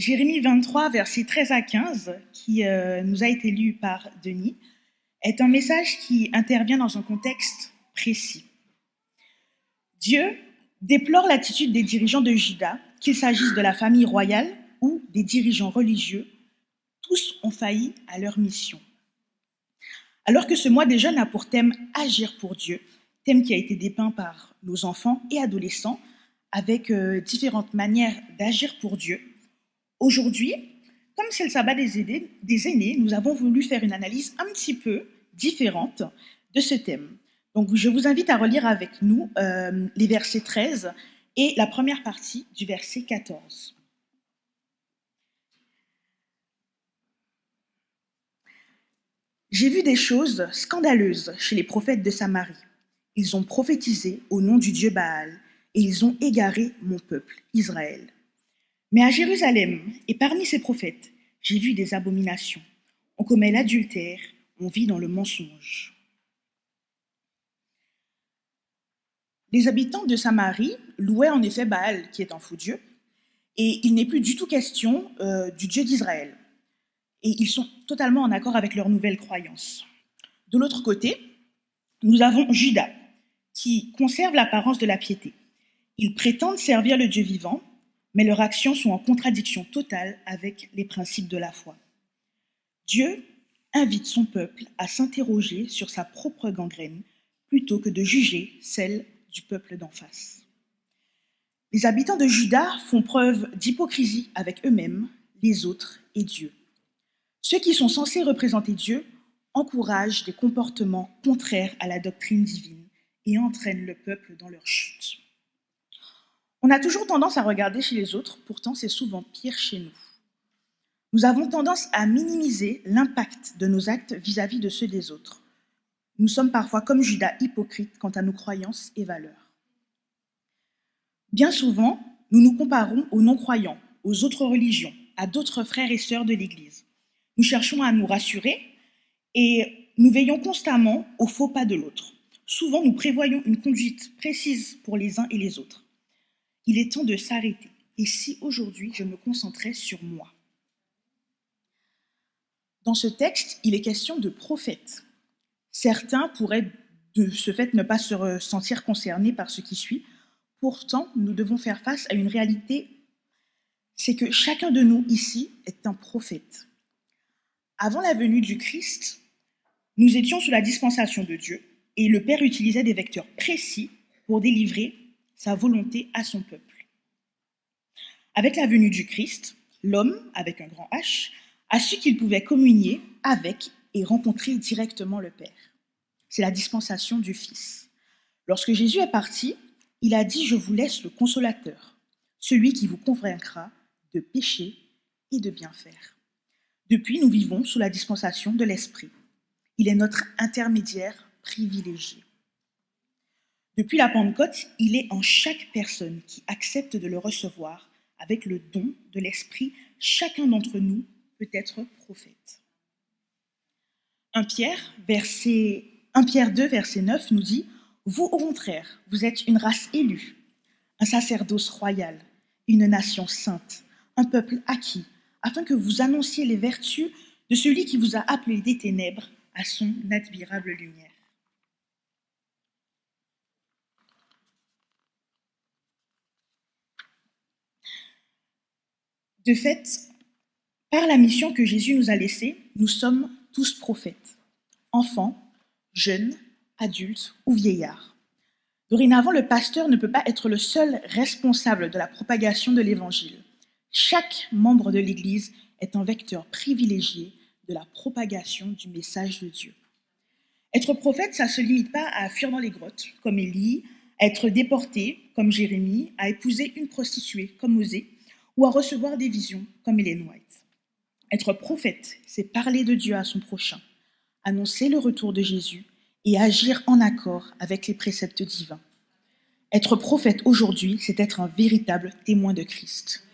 Jérémie 23, versets 13 à 15, qui nous a été lu par Denis, est un message qui intervient dans un contexte précis. Dieu déplore l'attitude des dirigeants de Juda, qu'il s'agisse de la famille royale ou des dirigeants religieux. Tous ont failli à leur mission. Alors que ce mois des jeunes a pour thème « Agir pour Dieu », thème qui a été dépeint par nos enfants et adolescents avec différentes manières d'agir pour Dieu, aujourd'hui, comme c'est le sabbat des aînés, nous avons voulu faire une analyse un petit peu différente de ce thème. Donc, je vous invite à relire avec nous les versets 13 et la première partie du verset 14. J'ai vu des choses scandaleuses chez les prophètes de Samarie. Ils ont prophétisé au nom du Dieu Baal et ils ont égaré mon peuple, Israël. Mais à Jérusalem et parmi ces prophètes, j'ai vu des abominations. On commet l'adultère, on vit dans le mensonge. Les habitants de Samarie louaient en effet Baal, qui est un faux Dieu, et il n'est plus du tout question du Dieu d'Israël. Et ils sont totalement en accord avec leur nouvelle croyance. De l'autre côté, nous avons Juda, qui conserve l'apparence de la piété. Ils prétendent servir le Dieu vivant, mais leurs actions sont en contradiction totale avec les principes de la foi. Dieu invite son peuple à s'interroger sur sa propre gangrène plutôt que de juger celle du peuple d'en face. Les habitants de Juda font preuve d'hypocrisie avec eux-mêmes, les autres et Dieu. Ceux qui sont censés représenter Dieu encouragent des comportements contraires à la doctrine divine et entraînent le peuple dans leur chute. On a toujours tendance à regarder chez les autres, pourtant c'est souvent pire chez nous. Nous avons tendance à minimiser l'impact de nos actes vis-à-vis de ceux des autres. Nous sommes parfois comme Judas hypocrites quant à nos croyances et valeurs. Bien souvent, nous nous comparons aux non-croyants, aux autres religions, à d'autres frères et sœurs de l'Église. Nous cherchons à nous rassurer et nous veillons constamment aux faux pas de l'autre. Souvent, nous prévoyons une conduite précise pour les uns et les autres. Il est temps de s'arrêter. Et si aujourd'hui, je me concentrais sur moi? Dans ce texte, il est question de prophètes. Certains pourraient de ce fait ne pas se sentir concernés par ce qui suit. Pourtant, nous devons faire face à une réalité, c'est que chacun de nous ici est un prophète. Avant la venue du Christ, nous étions sous la dispensation de Dieu et le Père utilisait des vecteurs précis pour délivrer sa volonté à son peuple. Avec la venue du Christ, l'homme, avec un grand H, a su qu'il pouvait communier avec et rencontrer directement le Père. C'est la dispensation du Fils. Lorsque Jésus est parti, il a dit « Je vous laisse le consolateur, celui qui vous convaincra de pécher et de bien faire ». Depuis, nous vivons sous la dispensation de l'Esprit. Il est notre intermédiaire privilégié. Depuis la Pentecôte, il est en chaque personne qui accepte de le recevoir avec le don de l'Esprit. Chacun d'entre nous peut être prophète. 1 Pierre 2, verset 9 nous dit « Vous, au contraire, vous êtes une race élue, un sacerdoce royal, une nation sainte, un peuple acquis, afin que vous annonciez les vertus de celui qui vous a appelé des ténèbres à son admirable lumière. » De fait, par la mission que Jésus nous a laissée, nous sommes tous prophètes, enfants, jeunes, adultes ou vieillards. Dorénavant, le pasteur ne peut pas être le seul responsable de la propagation de l'Évangile. Chaque membre de l'Église est un vecteur privilégié de la propagation du message de Dieu. Être prophète, ça ne se limite pas à fuir dans les grottes, comme Élie, à être déporté, comme Jérémie, à épouser une prostituée, comme Osée, ou à recevoir des visions, comme Ellen White. Être prophète, c'est parler de Dieu à son prochain, annoncer le retour de Jésus et agir en accord avec les préceptes divins. Être prophète aujourd'hui, c'est être un véritable témoin de Christ.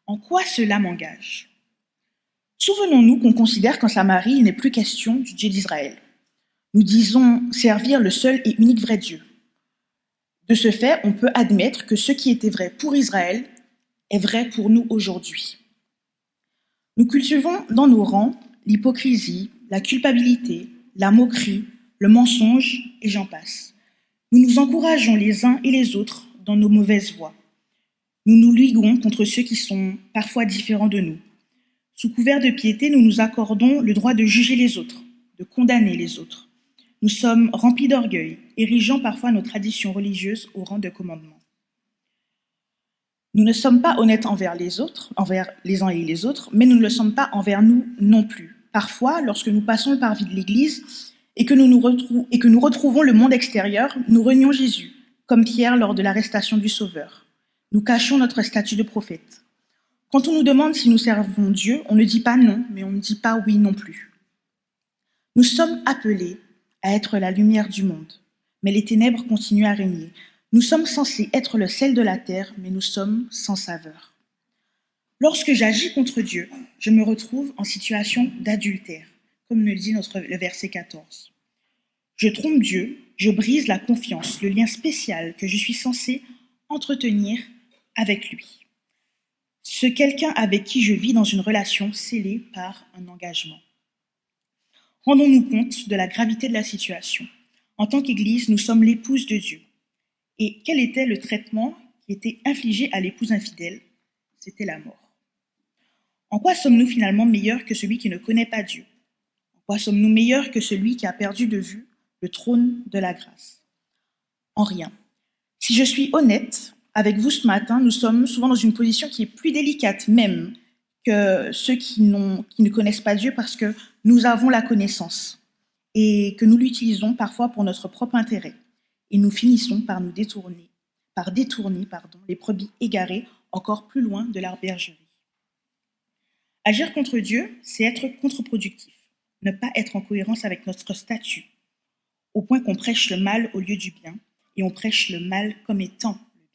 En quoi cela m'engage ? Souvenons-nous qu'on considère qu'en Samarie, il n'est plus question du Dieu d'Israël. Nous disons servir le seul et unique vrai Dieu. De ce fait, on peut admettre que ce qui était vrai pour Israël est vrai pour nous aujourd'hui. Nous cultivons dans nos rangs l'hypocrisie, la culpabilité, la moquerie, le mensonge, et j'en passe. Nous nous encourageons les uns et les autres dans nos mauvaises voies. Nous nous liguons contre ceux qui sont parfois différents de nous. Sous couvert de piété, nous nous accordons le droit de juger les autres, de condamner les autres. Nous sommes remplis d'orgueil, érigeant parfois nos traditions religieuses au rang de commandement. Nous ne sommes pas honnêtes envers les autres, envers les uns et les autres, mais nous ne le sommes pas envers nous non plus. Parfois, lorsque nous passons le parvis de l'Église et que nous retrouvons le monde extérieur, nous renions Jésus, comme Pierre lors de l'arrestation du Sauveur. Nous cachons notre statut de prophète. Quand on nous demande si nous servons Dieu, on ne dit pas non, mais on ne dit pas oui non plus. Nous sommes appelés à être la lumière du monde, mais les ténèbres continuent à régner. Nous sommes censés être le sel de la terre, mais nous sommes sans saveur. Lorsque j'agis contre Dieu, je me retrouve en situation d'adultère, comme le dit le verset 14. Je trompe Dieu, je brise la confiance, le lien spécial que je suis censé entretenir avec lui. Ce quelqu'un avec qui je vis dans une relation scellée par un engagement. Rendons-nous compte de la gravité de la situation. En tant qu'Église, nous sommes l'épouse de Dieu. Et quel était le traitement qui était infligé à l'épouse infidèle? C'était la mort. En quoi sommes-nous finalement meilleurs que celui qui ne connaît pas Dieu? En quoi sommes-nous meilleurs que celui qui a perdu de vue le trône de la grâce? En rien. Si je suis honnête avec vous ce matin, nous sommes souvent dans une position qui est plus délicate même que ceux qui ne connaissent pas Dieu parce que nous avons la connaissance et que nous l'utilisons parfois pour notre propre intérêt. Et nous finissons par détourner les brebis égarées encore plus loin de leur bergerie. Agir contre Dieu, c'est être contre-productif, ne pas être en cohérence avec notre statut, au point qu'on prêche le mal au lieu du bien, et on prêche le mal comme étant le bien.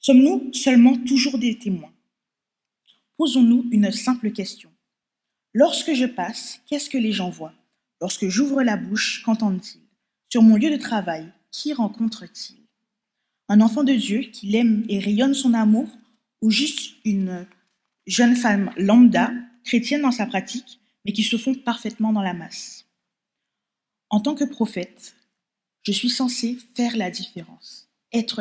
Sommes-nous seulement toujours des témoins? Posons-nous une simple question. Lorsque je passe, qu'est-ce que les gens voient? Lorsque j'ouvre la bouche, qu'entendent-ils? Sur mon lieu de travail, qui rencontre-t-il? Un enfant de Dieu qui l'aime et rayonne son amour, ou juste une jeune femme lambda, chrétienne dans sa pratique, mais qui se fond parfaitement dans la masse? En tant que prophète, je suis censée faire la différence, être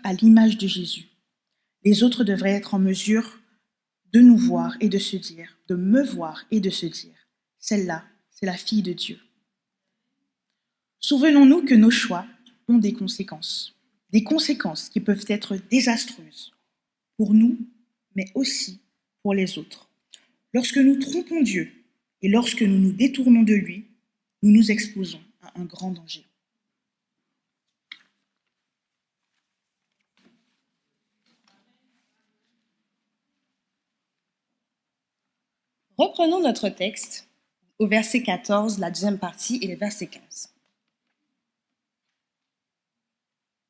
à l'image de Jésus. Les autres devraient être en mesure de nous voir et de se dire, de me voir et de se dire, celle-là, c'est la fille de Dieu. Souvenons-nous que nos choix ont des conséquences qui peuvent être désastreuses pour nous, mais aussi pour les autres. Lorsque nous trompons Dieu et lorsque nous nous détournons de lui, nous nous exposons à un grand danger. Reprenons notre texte au verset 14, la deuxième partie, et le verset 15.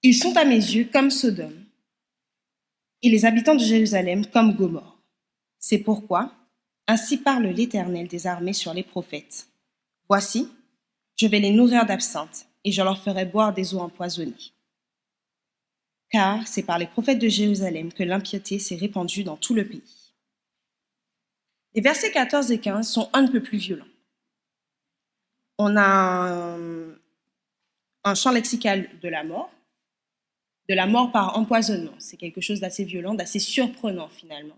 Ils sont à mes yeux comme Sodome, et les habitants de Jérusalem comme Gomorrhe. C'est pourquoi, ainsi parle l'Éternel des armées sur les prophètes. Voici, je vais les nourrir d'absinthe, et je leur ferai boire des eaux empoisonnées. Car c'est par les prophètes de Jérusalem que l'impiété s'est répandue dans tout le pays. Les versets 14 et 15 sont un peu plus violents. On a un champ lexical de la mort par empoisonnement. C'est quelque chose d'assez violent, d'assez surprenant finalement.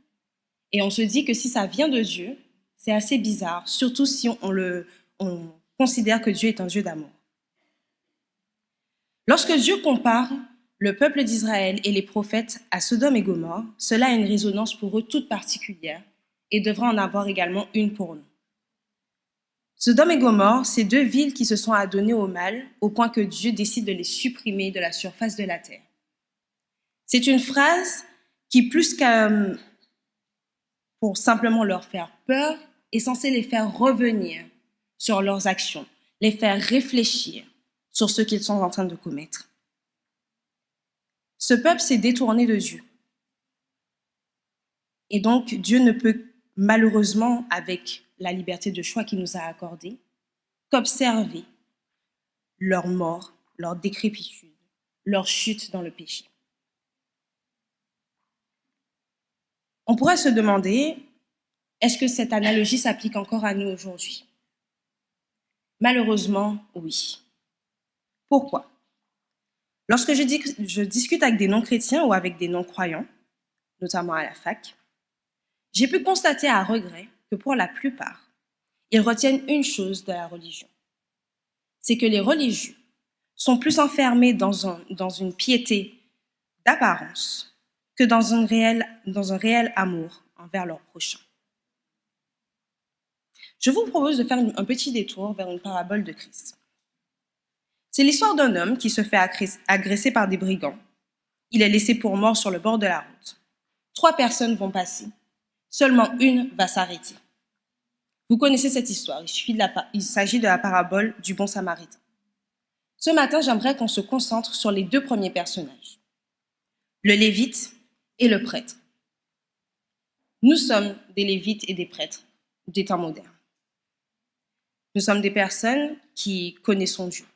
Et on se dit que si ça vient de Dieu, c'est assez bizarre, surtout si on considère que Dieu est un Dieu d'amour. Lorsque Dieu compare le peuple d'Israël et les prophètes à Sodome et Gomorrhe, cela a une résonance pour eux toute particulière et devra en avoir également une pour nous. Sodome et Gomorrhe, c'est deux villes qui se sont adonnées au mal au point que Dieu décide de les supprimer de la surface de la terre. C'est une phrase qui, plus qu'à pour simplement leur faire peur, est censée les faire revenir sur leurs actions, les faire réfléchir sur ce qu'ils sont en train de commettre. Ce peuple s'est détourné de Dieu. Et donc, Dieu ne peut malheureusement, avec la liberté de choix qu'il nous a accordée, qu'observer leur mort, leur décrépitude, leur chute dans le péché. On pourrait se demander, est-ce que cette analogie s'applique encore à nous aujourd'hui? Malheureusement, oui. Pourquoi? Lorsque je discute avec des non-chrétiens ou avec des non-croyants, notamment à la fac, j'ai pu constater à regret que pour la plupart, ils retiennent une chose de la religion. C'est que les religieux sont plus enfermés dans une piété d'apparence que dans un réel amour envers leur prochain. Je vous propose de faire un petit détour vers une parabole de Christ. C'est l'histoire d'un homme qui se fait agresser par des brigands. Il est laissé pour mort sur le bord de la route. 3 personnes vont passer. Seulement une va s'arrêter. Vous connaissez cette histoire. Il s'agit de la parabole du bon samaritain. Ce matin, j'aimerais qu'on se concentre sur les 2 premiers personnages, le lévite et le prêtre. Nous sommes des lévites et des prêtres des temps modernes. Nous sommes des personnes qui connaissons Dieu.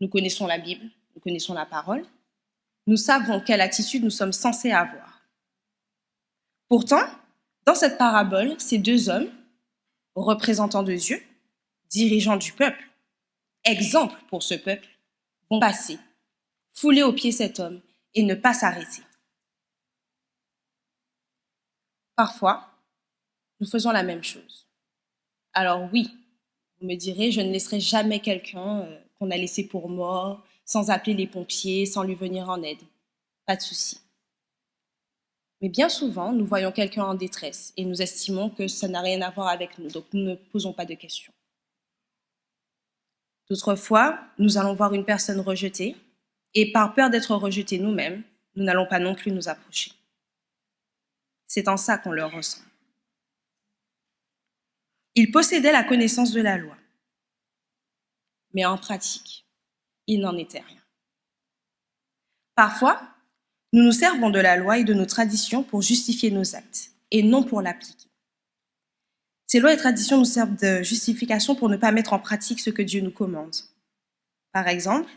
Nous connaissons la Bible, nous connaissons la parole. Nous savons quelle attitude nous sommes censés avoir. Pourtant, dans cette parabole, ces 2 hommes, représentants de Dieu, dirigeants du peuple, exemple pour ce peuple, vont passer, fouler aux pieds cet homme et ne pas s'arrêter. Parfois, nous faisons la même chose. Alors oui, vous me direz, je ne laisserai jamais quelqu'un qu'on a laissé pour mort, sans appeler les pompiers, sans lui venir en aide. Pas de souci. Mais bien souvent, nous voyons quelqu'un en détresse et nous estimons que ça n'a rien à voir avec nous, donc nous ne posons pas de questions. D'autres fois, nous allons voir une personne rejetée et par peur d'être rejetés nous-mêmes, nous n'allons pas non plus nous approcher. C'est en ça qu'on leur ressemble. Ils possédaient la connaissance de la loi, mais en pratique, il n'en était rien. Parfois, nous nous servons de la loi et de nos traditions pour justifier nos actes, et non pour l'appliquer. Ces lois et traditions nous servent de justification pour ne pas mettre en pratique ce que Dieu nous commande. Par exemple,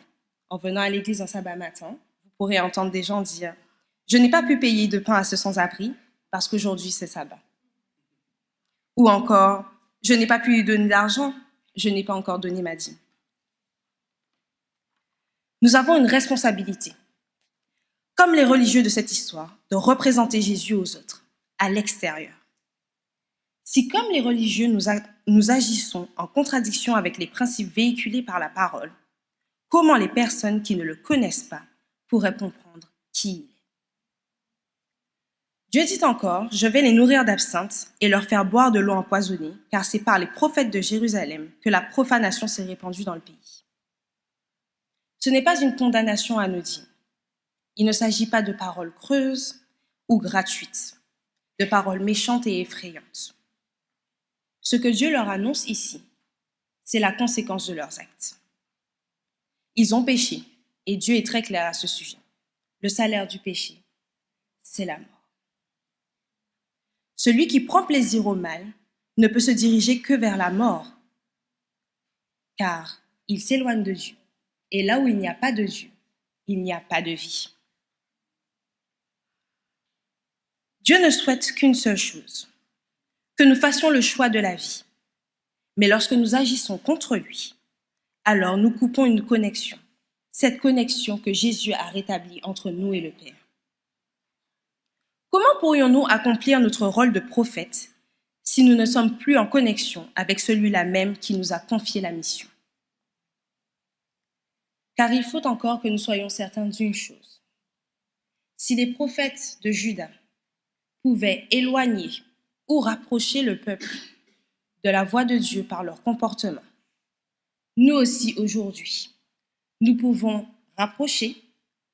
en venant à l'église un sabbat matin, vous pourrez entendre des gens dire « Je n'ai pas pu payer de pain à ce sans-abri parce qu'aujourd'hui c'est sabbat. » Ou encore « Je n'ai pas pu lui donner d'argent, je n'ai pas encore donné ma dîme. » Nous avons une responsabilité, comme les religieux de cette histoire, de représenter Jésus aux autres, à l'extérieur. Si, comme les religieux, nous agissons en contradiction avec les principes véhiculés par la parole, comment les personnes qui ne le connaissent pas pourraient comprendre qui il est? Dieu dit encore, « Je vais les nourrir d'absinthe et leur faire boire de l'eau empoisonnée, car c'est par les prophètes de Jérusalem que la profanation s'est répandue dans le pays. » Ce n'est pas une condamnation anodine. Il ne s'agit pas de paroles creuses ou gratuites, de paroles méchantes et effrayantes. Ce que Dieu leur annonce ici, c'est la conséquence de leurs actes. Ils ont péché, et Dieu est très clair à ce sujet. Le salaire du péché, c'est la mort. Celui qui prend plaisir au mal ne peut se diriger que vers la mort, car il s'éloigne de Dieu. Et là où il n'y a pas de Dieu, il n'y a pas de vie. Dieu ne souhaite qu'une seule chose, que nous fassions le choix de la vie. Mais lorsque nous agissons contre lui, alors nous coupons une connexion, cette connexion que Jésus a rétablie entre nous et le Père. Comment pourrions-nous accomplir notre rôle de prophète si nous ne sommes plus en connexion avec celui-là même qui nous a confié la mission? Car il faut encore que nous soyons certains d'une chose. Si les prophètes de Juda pouvaient éloigner ou rapprocher le peuple de la voie de Dieu par leur comportement, nous aussi aujourd'hui, nous pouvons rapprocher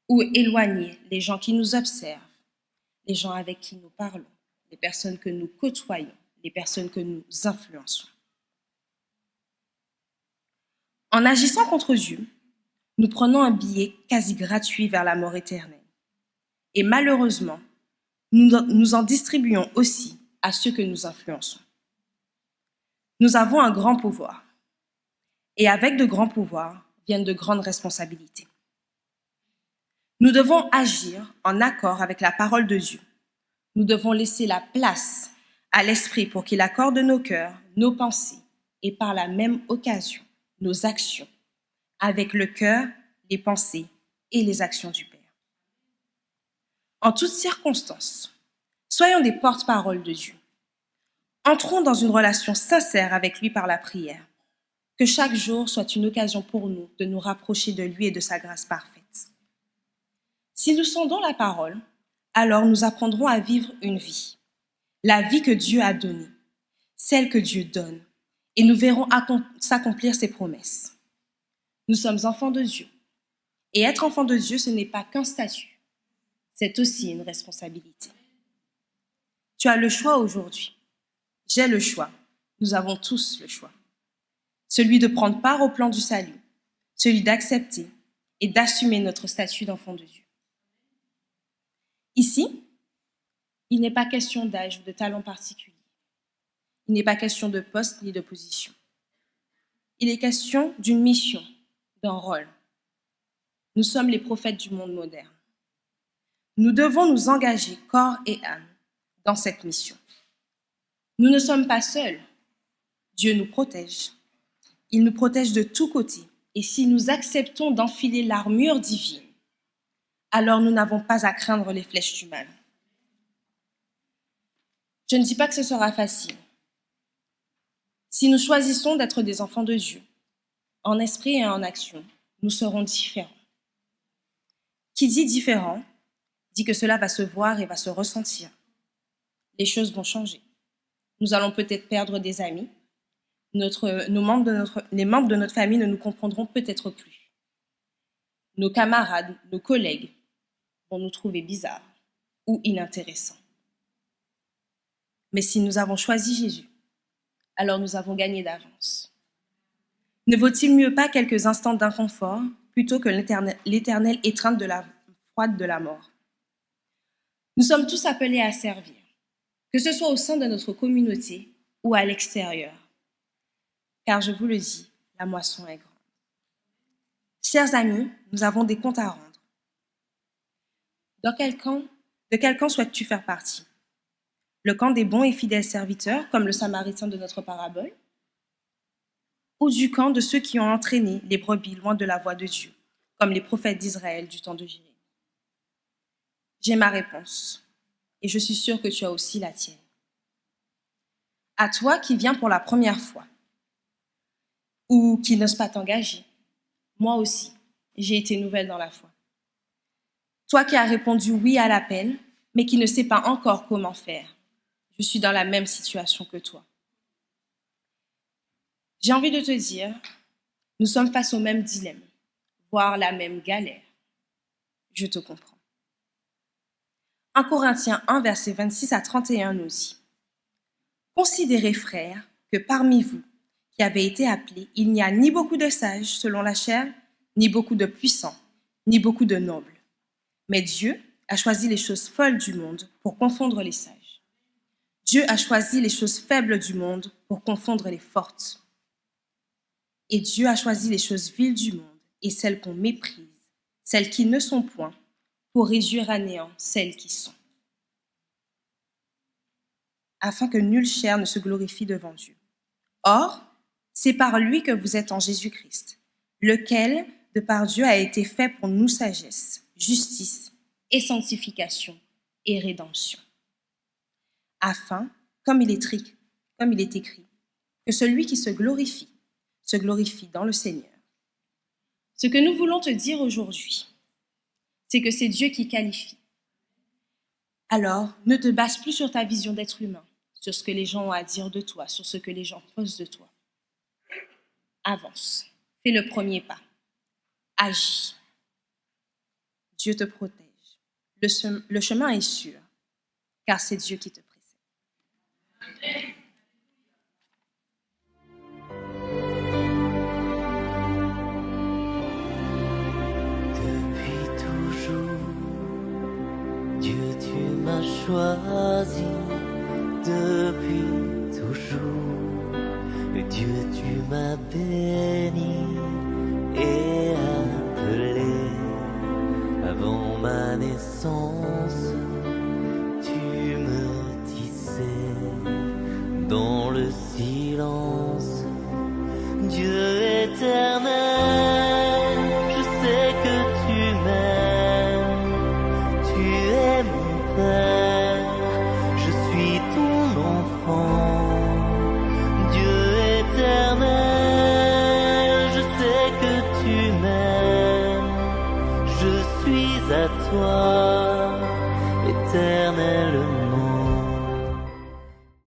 ou éloigner les gens qui nous observent, les gens avec qui nous parlons, les personnes que nous côtoyons, les personnes que nous influençons. En agissant contre Dieu, nous prenons un billet quasi gratuit vers la mort éternelle. Et malheureusement, nous en distribuons aussi à ceux que nous influençons. Nous avons un grand pouvoir. Et avec de grands pouvoirs viennent de grandes responsabilités. Nous devons agir en accord avec la parole de Dieu, Nous devons laisser la place à l'Esprit pour qu'il accorde nos cœurs, nos pensées et par la même occasion, nos actions, avec le cœur, les pensées et les actions du Père. En toutes circonstances, soyons des porte-paroles de Dieu. Entrons dans une relation sincère avec lui par la prière. Que chaque jour soit une occasion pour nous de nous rapprocher de lui et de sa grâce parfaite. Si nous sondons la parole, alors nous apprendrons à vivre une vie, la vie que Dieu a donnée, celle que Dieu donne, et nous verrons s'accomplir ses promesses. Nous sommes enfants de Dieu, et être enfant de Dieu, ce n'est pas qu'un statut, c'est aussi une responsabilité. Tu as le choix aujourd'hui, j'ai le choix, nous avons tous le choix. Celui de prendre part au plan du salut, celui d'accepter et d'assumer notre statut d'enfant de Dieu. Ici, il n'est pas question d'âge ou de talent particulier. Il n'est pas question de poste ni de position. Il est question d'une mission, d'un rôle. Nous sommes les prophètes du monde moderne. Nous devons nous engager corps et âme dans cette mission. Nous ne sommes pas seuls. Dieu nous protège. Il nous protège de tous côtés. Et si nous acceptons d'enfiler l'armure divine, alors nous n'avons pas à craindre les flèches du mal. Je ne dis pas que ce sera facile. Si nous choisissons d'être des enfants de Dieu, en esprit et en action, nous serons différents. Qui dit différent, dit que cela va se voir et va se ressentir. Les choses vont changer. Nous allons peut-être perdre des amis. Les membres de notre famille ne nous comprendront peut-être plus. Nos camarades, nos collègues vont nous trouver bizarres ou inintéressants. Mais si nous avons choisi Jésus, alors nous avons gagné d'avance. Ne vaut-il mieux pas quelques instants d'inconfort plutôt que l'éternelle étreinte de la froide de la mort? Nous sommes tous appelés à servir, que ce soit au sein de notre communauté ou à l'extérieur. Car je vous le dis, la moisson est grande. Chers amis, nous avons des comptes à rendre. De quel camp souhaites-tu faire partie? Le camp des bons et fidèles serviteurs, comme le Samaritain de notre parabole? Ou du camp de ceux qui ont entraîné les brebis loin de la voie de Dieu, comme les prophètes d'Israël du temps de Jérémie? J'ai ma réponse, et je suis sûre que tu as aussi la tienne. À toi qui viens pour la première fois, ou qui n'ose pas t'engager, moi aussi, j'ai été nouvelle dans la foi. Toi qui as répondu oui à l'appel, mais qui ne sais pas encore comment faire, je suis dans la même situation que toi. J'ai envie de te dire, nous sommes face au même dilemme, voire la même galère. Je te comprends. 1 Corinthiens 1, versets 26 à 31 nous dit: Considérez, frères, que parmi vous, qui avez été appelés, il n'y a ni beaucoup de sages selon la chair, ni beaucoup de puissants, ni beaucoup de nobles. Mais Dieu a choisi les choses folles du monde pour confondre les sages. Dieu a choisi les choses faibles du monde pour confondre les fortes. Et Dieu a choisi les choses viles du monde et celles qu'on méprise, celles qui ne sont point, pour réduire à néant celles qui sont. Afin que nulle chair ne se glorifie devant Dieu. Or, c'est par lui que vous êtes en Jésus-Christ, lequel, de par Dieu, a été fait pour nous sagesse, justice et sanctification et rédemption. Afin, comme il est écrit, que celui qui se glorifie dans le Seigneur. Ce que nous voulons te dire aujourd'hui, c'est que c'est Dieu qui qualifie. Alors, ne te base plus sur ta vision d'être humain, sur ce que les gens ont à dire de toi, sur ce que les gens pensent de toi. Avance, fais le premier pas, agis. Dieu te protège. Le chemin est sûr, car c'est Dieu qui te précède. Amen. Choisi depuis toujours, Dieu, tu m'as béni et appelé avant ma naissance, tu me le silence. Dieu éternel, je sais que tu m'aimes, tu es mon Père, je suis ton enfant. Dieu éternel, je sais que tu m'aimes, je suis à toi.